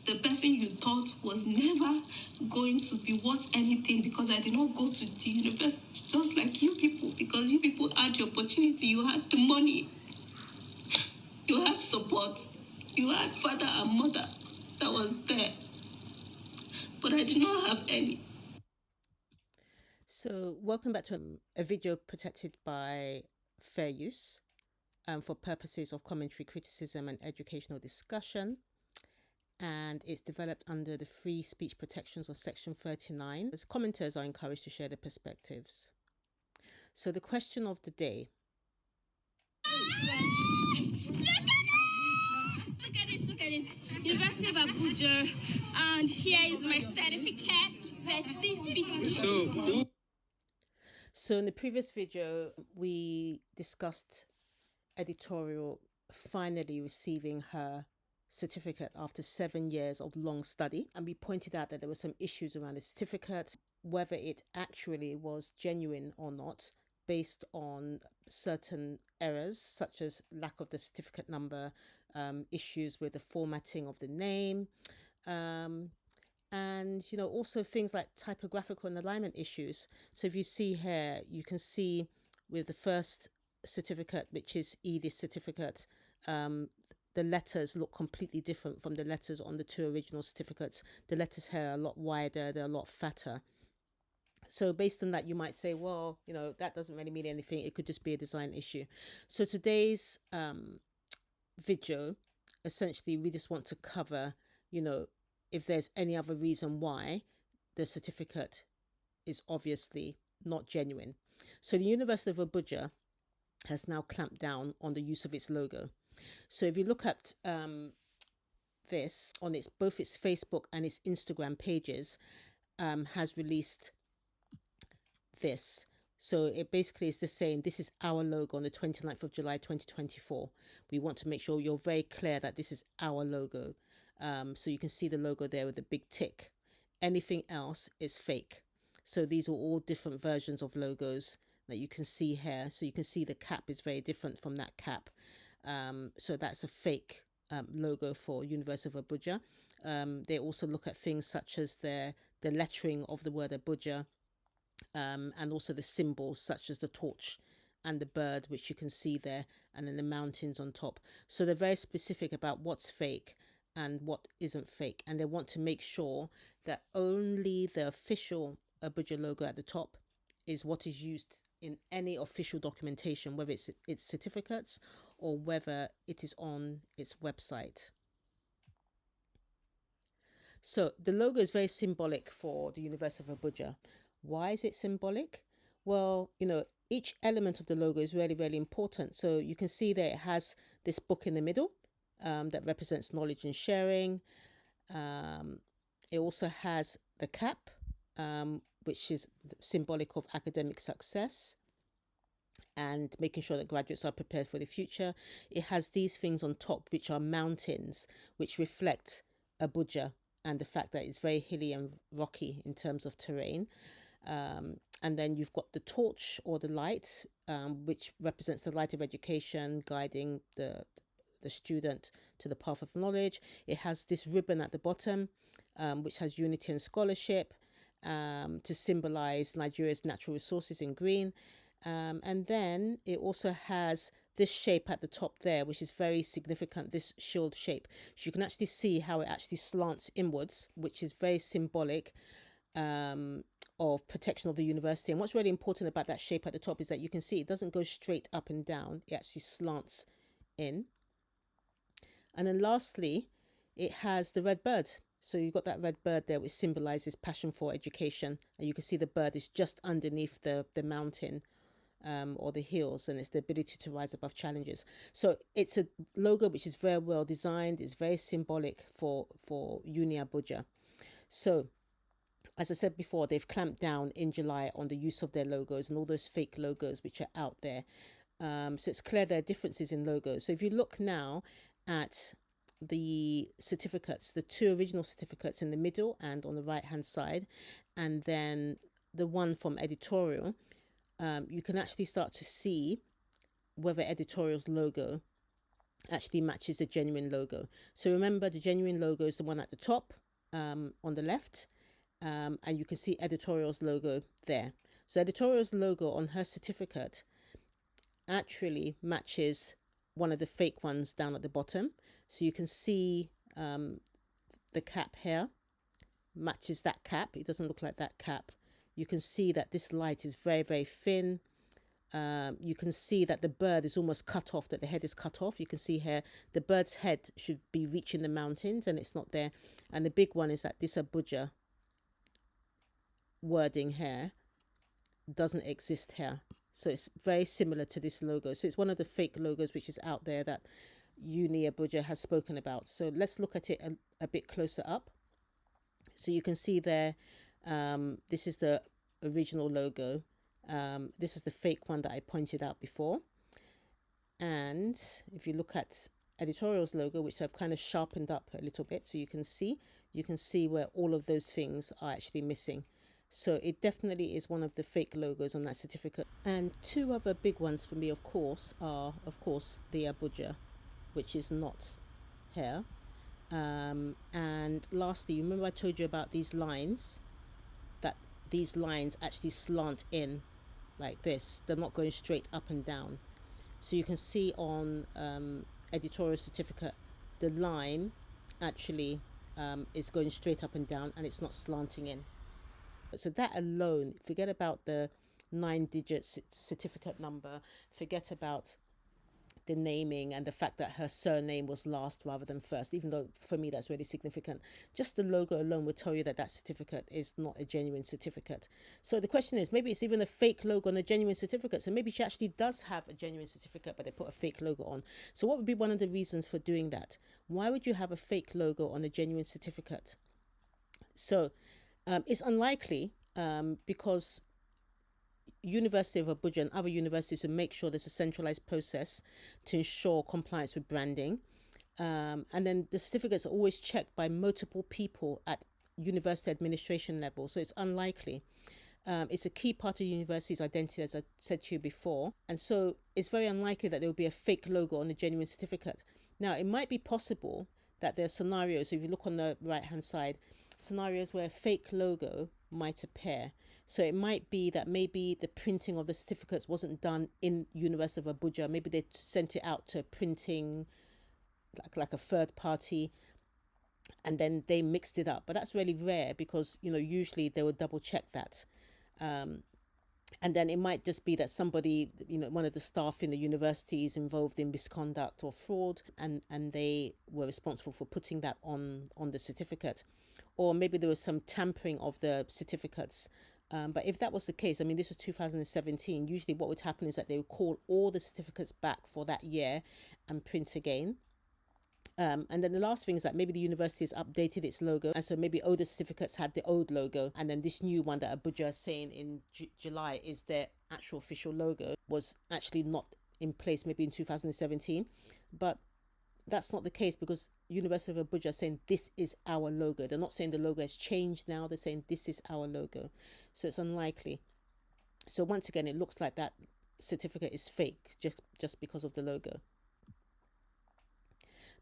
the person you thought was never going to be worth anything because I did not go to the university just like you people, because you people had the opportunity, you had the money, you had support, you had father and mother that was there, but I did not have any. So welcome back to a video protected by fair use for purposes of commentary, criticism and educational discussion. And it's developed under the free speech protections of Section 39. As commenters are encouraged to share their perspectives. So the question of the day. Look at this. University of Abuja. And here is my certificate. So in the previous video, we discussed editorial finally receiving her certificate after 7 years of long study, and we pointed out that there were some issues around the certificate, whether it actually was genuine or not, based on certain errors such as lack of the certificate number, issues with the formatting of the name, and also things like typographical and alignment issues. So if you see here, you can see with the first certificate, which is Edith's certificate, the letters look completely different from the letters on the two original certificates. The letters here are a lot wider, they're a lot fatter. So based on that, you might say, well, that doesn't really mean anything. It could just be a design issue. So today's video, essentially, we just want to cover, if there's any other reason why the certificate is obviously not genuine. So the University of Abuja has now clamped down on the use of its logo. So if you look at this on both its Facebook and its Instagram pages, has released this. So it basically is just saying this is our logo on the 29th of July 2024. We want to make sure you're very clear that this is our logo. So you can see the logo there with the big tick. Anything else is fake. So these are all different versions of logos that you can see here. So you can see the cap is very different from that cap. So that's a fake logo for University of Abuja. They also look at things such as the lettering of the word Abuja, and also the symbols such as the torch and the bird, which you can see there, and then the mountains on top. So they're very specific about what's fake and what isn't fake, and they want to make sure that only the official Abuja logo at the top is what is used in any official documentation, whether it's its certificates or whether it is on its website. So the logo is very symbolic for the University of Abuja. Why is it symbolic? Well, each element of the logo is really, really important. So you can see that it has this book in the middle that represents knowledge and sharing. It also has the cap, which is symbolic of academic success and making sure that graduates are prepared for the future. It has these things on top, which are mountains, which reflect Abuja and the fact that it's very hilly and rocky in terms of terrain. And then you've got the torch or the light, which represents the light of education, guiding the student to the path of knowledge. It has this ribbon at the bottom, which has unity and scholarship, to symbolize Nigeria's natural resources in green. And then it also has this shape at the top there, which is very significant, this shield shape. So you can actually see how it actually slants inwards, which is very symbolic of protection of the university. And what's really important about that shape at the top is that you can see it doesn't go straight up and down. It actually slants in. And then lastly, it has the red bird. So you've got that red bird there, which symbolizes passion for education. And you can see the bird is just underneath the mountain or the hills, and it's the ability to rise above challenges. So it's a logo which is very well designed. It's very symbolic for Uni Abuja. So as I said before, they've clamped down in July on the use of their logos and all those fake logos which are out there. So it's clear there are differences in logos. So if you look now at the certificates, the two original certificates in the middle and on the right hand side, and then the one from editorial, you can actually start to see whether editorial's logo actually matches the genuine logo. So remember, the genuine logo is the one at the top on the left, and you can see editorial's logo there. So editorial's logo on her certificate actually matches one of the fake ones down at the bottom. So you can see the cap here matches that cap. It doesn't look like that cap. You can see that this light is very, very thin. You can see that the bird is almost cut off, that the head is cut off. You can see here the bird's head should be reaching the mountains and it's not there. And the big one is that this Abuja wording here doesn't exist here. So it's very similar to this logo. So it's one of the fake logos which is out there that Uni Abuja has spoken about. So let's look at it a bit closer up. So you can see there, this is the original logo. This is the fake one that I pointed out before. And if you look at editorial's logo, which I've kind of sharpened up a little bit so you can see where all of those things are actually missing. So it definitely is one of the fake logos on that certificate. And two other big ones for me, of course, are, of course, the Abuja, which is not here. And lastly, you remember I told you about these lines, that these lines actually slant in like this. They're not going straight up and down. So you can see on editorial certificate, the line actually is going straight up and down and it's not slanting in. So that alone, forget about the 9-digit certificate number, forget about the naming and the fact that her surname was last rather than first, even though for me that's really significant. Just the logo alone will tell you that that certificate is not a genuine certificate. So the question is, maybe it's even a fake logo on a genuine certificate. So maybe she actually does have a genuine certificate, but they put a fake logo on. So what would be one of the reasons for doing that? Why would you have a fake logo on a genuine certificate? So it's unlikely because University of Abuja and other universities will make sure there's a centralized process to ensure compliance with branding. And then the certificates are always checked by multiple people at university administration level. So it's unlikely. It's a key part of the university's identity, as I said to you before. And so it's very unlikely that there will be a fake logo on the genuine certificate. Now, it might be possible that there are scenarios, if you look on the right-hand side, scenarios where a fake logo might appear. So it might be that maybe the printing of the certificates wasn't done in University of Abuja. Maybe they sent it out to printing like a third party and then they mixed it up. But that's really rare because, you know, usually they would double check that. And then it might just be that somebody, you know, one of the staff in the university is involved in misconduct or fraud and they were responsible for putting that on the certificate. Or maybe there was some tampering of the certificates. But if that was the case, I mean, this was 2017, usually what would happen is that they would call all the certificates back for that year and print again. And then the last thing is that maybe the university has updated its logo. And so maybe older certificates had the old logo. And then this new one that Abuja is saying in July is their actual official logo was actually not in place maybe in 2017. But that's not the case because University of Abuja is saying this is our logo. They're not saying the logo has changed now. They're saying this is our logo. So it's unlikely. So once again, it looks like that certificate is fake just because of the logo.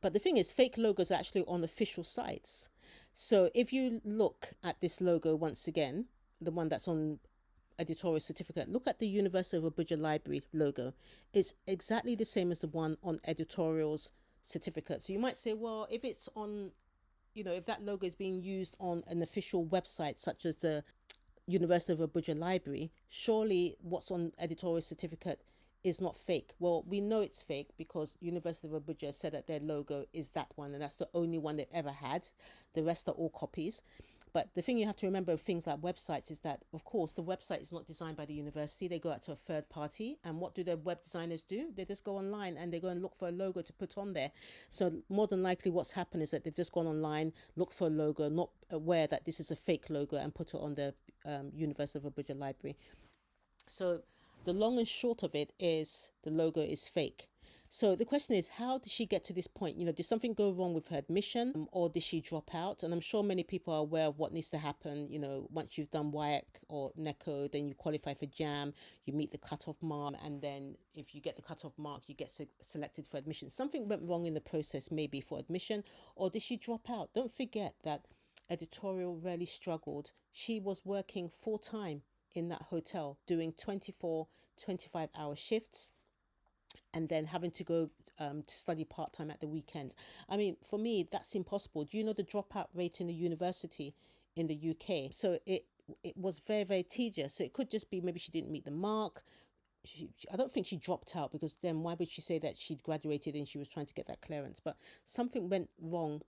But the thing is, fake logos are actually on official sites. So if you look at this logo once again, the one that's on editorial certificate, look at the University of Abuja Library logo. It's exactly the same as the one on editorial's certificate. So you might say, well, if it's on, you know, if that logo is being used on an official website such as the University of Abuja Library, surely what's on editorial certificate is not fake. Well, we know it's fake because University of Abuja said that their logo is that one and that's the only one they've ever had. The rest are all copies. But the thing you have to remember of things like websites is that, of course, the website is not designed by the university. They go out to a third party. And what do the web designers do? They just go online and they go and look for a logo to put on there. So more than likely what's happened is that they've just gone online, looked for a logo, not aware that this is a fake logo and put it on the University of Abuja Library. So the long and short of it is the logo is fake. So the question is, how did she get to this point? Did something go wrong with her admission, or did she drop out? And I'm sure many people are aware of what needs to happen. Once you've done WIAC or NECO, then you qualify for JAM, you meet the cutoff mark, and then if you get the cutoff mark, you get selected for admission. Something went wrong in the process, maybe for admission, or did she drop out? Don't forget that editorial really struggled. She was working full time in that hotel, doing 24, 25-hour shifts, and then having to go to study part-time at the weekend. I mean, for me, that's impossible. Do you know the dropout rate in the university in the UK? So it was very, very tedious. So it could just be maybe she didn't meet the mark. I don't think she dropped out, because then why would she say that she'd graduated and she was trying to get that clearance? But something went wrong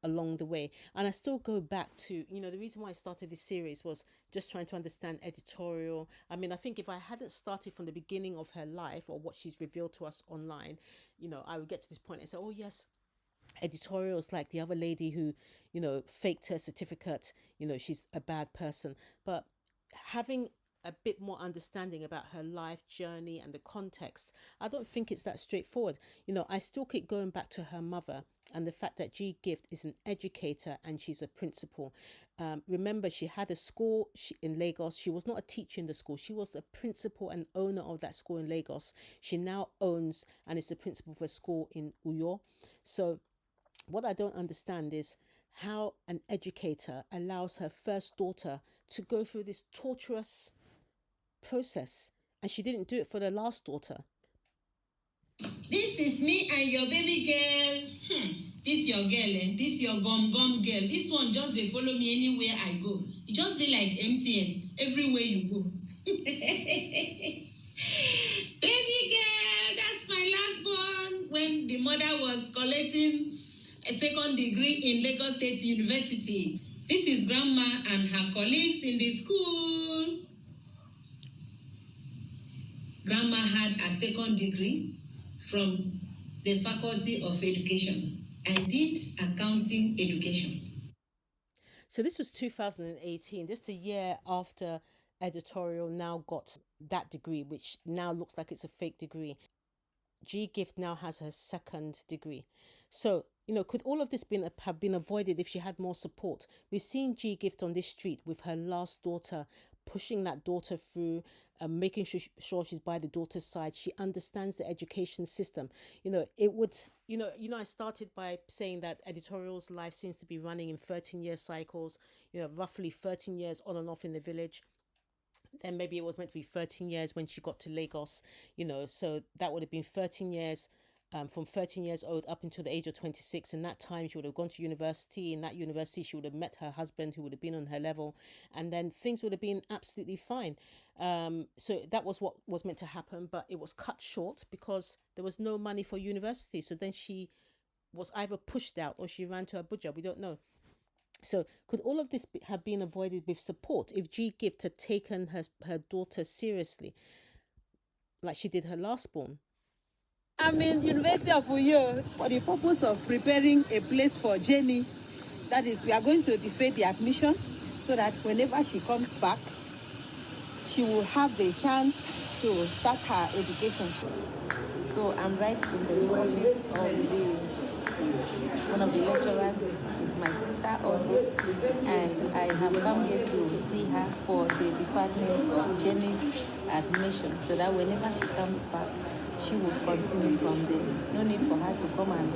along the way. And I still go back to, the reason why I started this series was just trying to understand editorial. I mean, I think if I hadn't started from the beginning of her life, or what she's revealed to us online, I would get to this point and say, oh yes, editorial is like the other lady who, faked her certificate, she's a bad person. But having a bit more understanding about her life journey and the context, I don't think it's that straightforward. I still keep going back to her mother and the fact that G Gift is an educator and she's a principal. Remember, she had a school in Lagos. She was not a teacher in the school. She was the principal and owner of that school in Lagos. She now owns and is the principal of a school in Uyo. So what I don't understand is how an educator allows her first daughter to go through this torturous process, and she didn't do it for the last daughter. This is me and your baby girl. This your girl, this your gum girl. This one just they follow me anywhere I go. It just be like MTN everywhere you go. Baby girl, that's my last born. When the mother was collecting a second degree in Lagos State University. This is grandma and her colleagues in the school. Grandma had a second degree from the Faculty of Education and did accounting education. So this was 2018, just a year after editorial now got that degree, which now looks like it's a fake degree. G Gift now has her second degree. So, could all of this have been avoided if she had more support? We've seen G Gift on this street with her last daughter, pushing that daughter through, making sure she's by the daughter's side. She understands the education system. I started by saying that editorial's life seems to be running in 13-year cycles, roughly 13 years on and off in the village. Then maybe it was meant to be 13 years when she got to Lagos, so that would have been 13 years, from 13 years old up until the age of 26. In that time, she would have gone to university. In that university, she would have met her husband, who would have been on her level, and then things would have been absolutely fine. So that was what was meant to happen, but it was cut short because there was no money for university. So then she was either pushed out or she ran to Abuja. We don't know. So could all of this have been avoided with support if G Gift had taken her daughter seriously, like she did her last born? I'm in University of Uyo for the purpose of preparing a place for Jenny. That is, we are going to defeat the admission so that whenever she comes back, she will have the chance to start her education. So I'm right in the office of one of the lecturers. She's my sister also, and I have come here to see her for the department of Jenny's admission, so that whenever she comes back, she will continue from there. No need for her to come and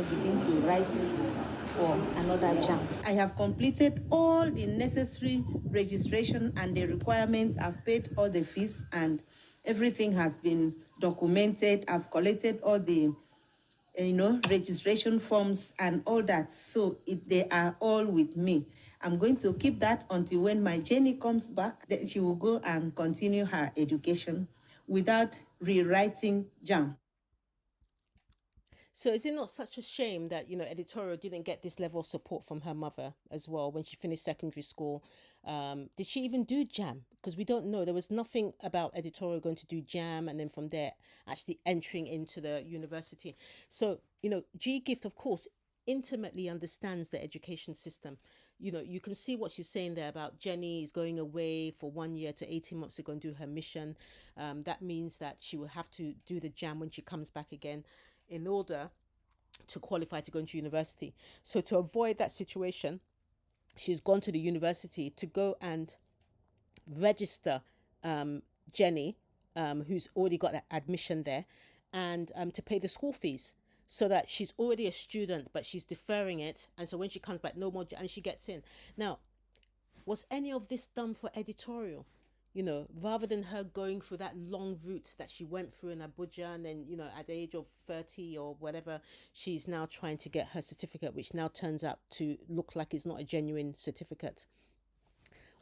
begin to write for another JAM. I have completed all the necessary registration and the requirements. I've paid all the fees and everything has been documented. I've collected all the registration forms and all that. So they are all with me. I'm going to keep that until when my Jenny comes back, then she will go and continue her education without rewriting JAM. So is it not such a shame that, editorial didn't get this level of support from her mother as well when she finished secondary school? Did she even do JAM? Because we don't know. There was nothing about editorial going to do JAM and then from there actually entering into the university. So, G Gift, of course, intimately understands the education system. You can see what she's saying there about Jenny is going away for 1 year to 18 months to go and do her mission. That means that she will have to do the jam when she comes back again in order to qualify to go into university. So to avoid that situation, she's gone to the university to go and register Jenny, who's already got that admission there, and to pay the school fees, so that she's already a student, but she's deferring it. And so when she comes back, no more, and she gets in. Now, was any of this done for editorial? Rather than her going through that long route that she went through in Abuja, and then, at the age of 30 or whatever, she's now trying to get her certificate, which now turns out to look like it's not a genuine certificate.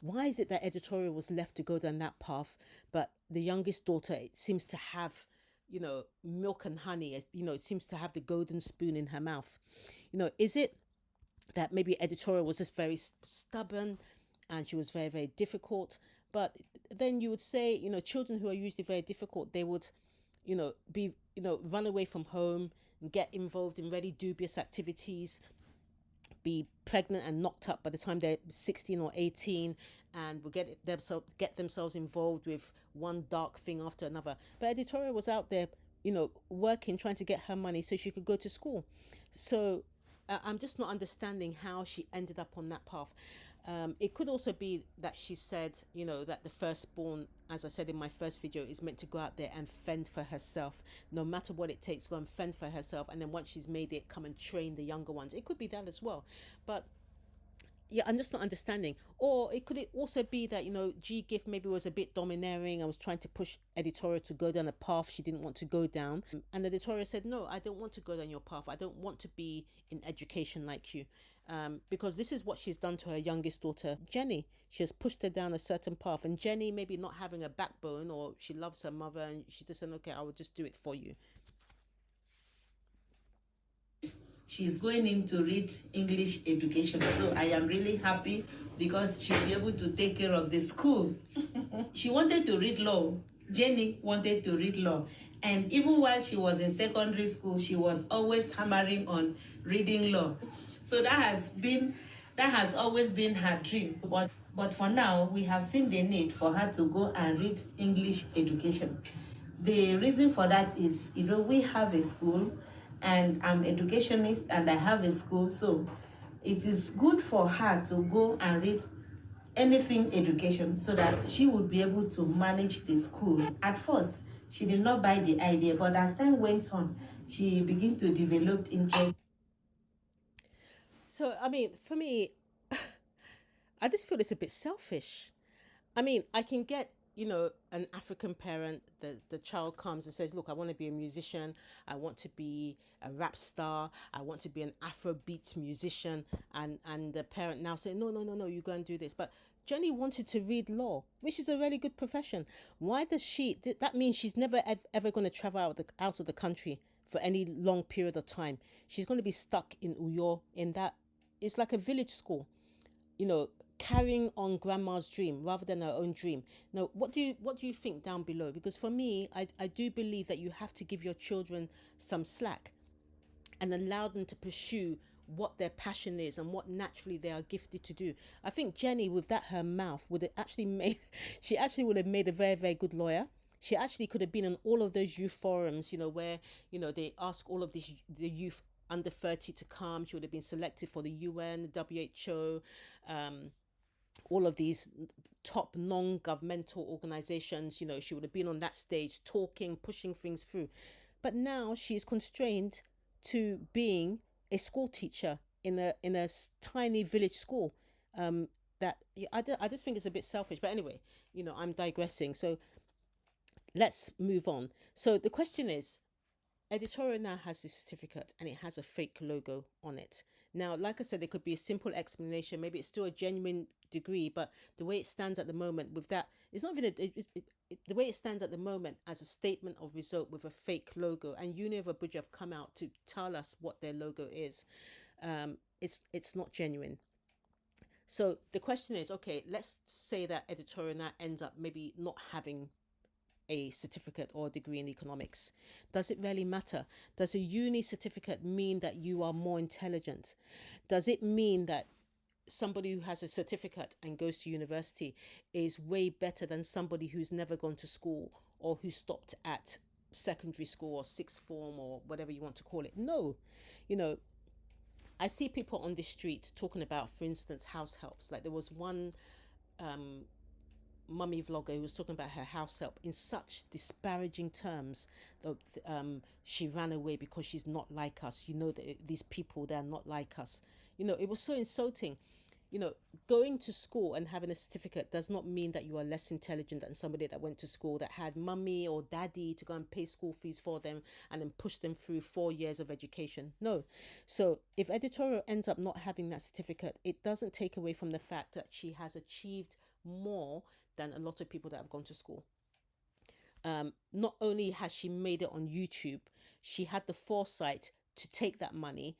Why is it that editorial was left to go down that path, but the youngest daughter, it seems to have, milk and honey, it seems to have the golden spoon in her mouth? Is it that maybe editorial was just very stubborn and she was very, very difficult? But then you would say, children who are usually very difficult, they would, be, run away from home and get involved in really dubious activities, be pregnant and knocked up by the time they're 16 or 18, and will get themselves involved with one dark thing after another. But editorial was out there, working, trying to get her money so she could go to school. So I'm just not understanding how she ended up on that path. It could also be that she said, that the firstborn, as I said in my first video, is meant to go out there and fend for herself, no matter what it takes, go and fend for herself. And then once she's made it, come and train the younger ones. It could be that as well. But yeah, I'm just not understanding. Or it could also be that, G Gift maybe was a bit domineering and was trying to push editorial to go down a path she didn't want to go down. And editorial said, no, I don't want to go down your path. I don't want to be in education like you. Because this is what she's done to her youngest daughter, Jenny. She has pushed her down a certain path. And Jenny, maybe not having a backbone, or she loves her mother and she just said, okay, I will just do it for you. She's going in to read English education. So I am really happy because she'll be able to take care of the school. She wanted to read law. Jenny wanted to read law. And even while she was in secondary school, she was always hammering on reading law. So that has always been her dream. But for now, we have seen the need for her to go and read English education. The reason for that is, we have a school, and I'm educationist and I have a school, so it is good for her to go and read anything education so that she would be able to manage the school. At first, she did not buy the idea, but as time went on, she began to develop interest. So, for me, I just feel it's a bit selfish. I can get, an African parent, the child comes and says, look, I want to be a musician. I want to be a rap star. I want to be an Afrobeat musician. And the parent now say, no, you go and do this. But Jenny wanted to read law, which is a really good profession. Why does that means she's never ever going to travel out of the country for any long period of time. She's going to be stuck in Uyo, in that it's like a village school, carrying on grandma's dream rather than her own dream. Now, what do you think down below? Because for me, I do believe that you have to give your children some slack and allow them to pursue what their passion is and what naturally they are gifted to do. I think Jenny, with that her mouth, would have actually made a very, very good lawyer. She actually could have been on all of those youth forums, where, they ask all of the youth under 30 to come. She would have been selected for the UN, the WHO, all of these top non-governmental organizations. She would have been on that stage talking, pushing things through. But now she's constrained to being a school teacher in a tiny village school. That I just think it's a bit selfish. But anyway, I'm digressing. So let's move on. So the question is, editorial now has this certificate and it has a fake logo on it. Now, like I said, there could be a simple explanation. Maybe it's still a genuine degree, but the way it stands at the moment with that, it's not even the way it stands at the moment as a statement of result with a fake logo. And Uni of Abuja have come out to tell us what their logo is. It's not genuine. So the question is, okay, let's say that editorial now ends up maybe not having a certificate or a degree in economics? Does it really matter? Does a uni certificate mean that you are more intelligent? Does it mean that somebody who has a certificate and goes to university is way better than somebody who's never gone to school or who stopped at secondary school or sixth form or whatever you want to call it? No. I see people on the street talking about, for instance, house helps. Like there was one mummy vlogger who was talking about her house help in such disparaging terms that she ran away because she's not like us. That these people, they're not like us. It was so insulting. Going to school and having a certificate does not mean that you are less intelligent than somebody that went to school that had mummy or daddy to go and pay school fees for them and then push them through 4 years of education. No. So if editorial ends up not having that certificate, it doesn't take away from the fact that she has achieved more than a lot of people that have gone to school. Not only has she made it on YouTube, she had the foresight to take that money,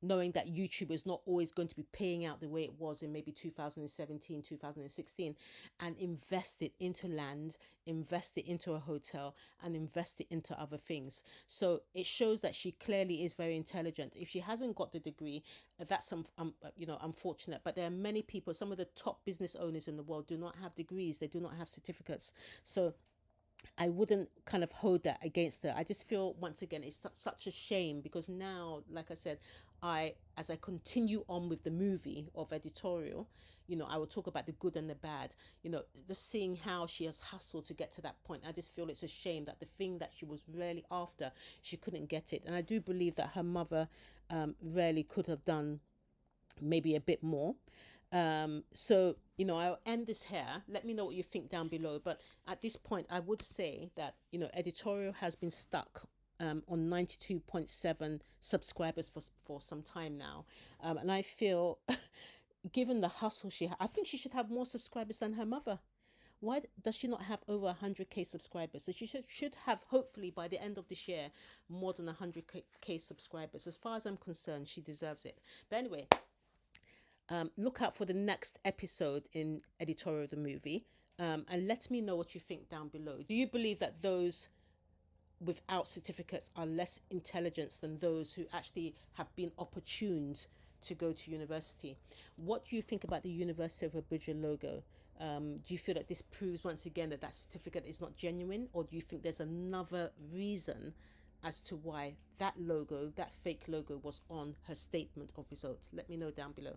knowing that YouTube is not always going to be paying out the way it was in maybe 2017, 2016, and invest it into land, invest it into a hotel, and invest it into other things. So it shows that she clearly is very intelligent. If she hasn't got the degree, that's unfortunate. But there are many people, some of the top business owners in the world do not have degrees. They do not have certificates. So I wouldn't kind of hold that against her. I just feel, once again, it's such a shame because now, like I said, as I continue on with the movie of editorial, I will talk about the good and the bad, just seeing how she has hustled to get to that point. I just feel it's a shame that the thing that she was really after, she couldn't get it. And I do believe that her mother really could have done maybe a bit more. So I'll end this here. Let me know what you think down below. But at this point, I would say that editorial has been stuck on 92.7 subscribers for some time now, and I feel given the hustle she I think she should have more subscribers than her mother. Why does she not have over 100k subscribers? So she should have, hopefully by the end of this year, more than 100k subscribers. As far as I'm concerned, she deserves it. But anyway, look out for the next episode in editorial the movie, and let me know what you think down below. Do you believe that those without certificates are less intelligent than those who actually have been opportuned to go to university? What do you think about the University of Abuja logo? Do you feel that this proves once again that certificate is not genuine, or do you think there's another reason as to why that logo, that fake logo, was on her statement of results? Let me know down below.